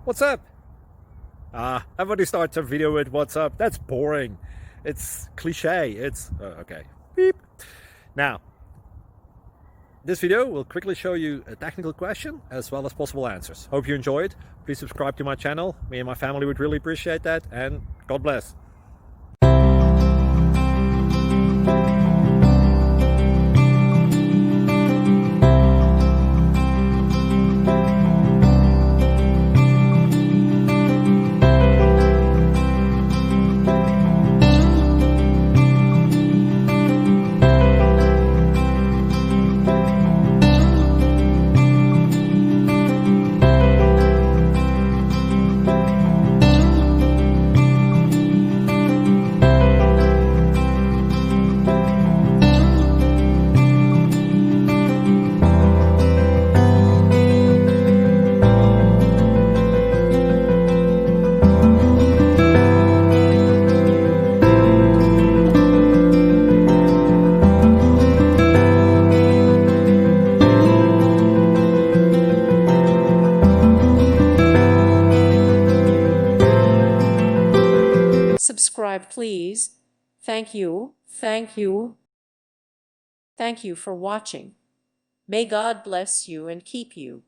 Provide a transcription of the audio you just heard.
What's up? Everybody starts a video with what's up. That's boring. It's cliche. It's okay. Beep. Now, this video will quickly show you a technical question as well as possible answers. Hope you enjoy it. Please subscribe to my channel. Me and my family would really appreciate that, and God bless. Subscribe, please. Thank you. Thank you. Thank you for watching. May God bless you and keep you.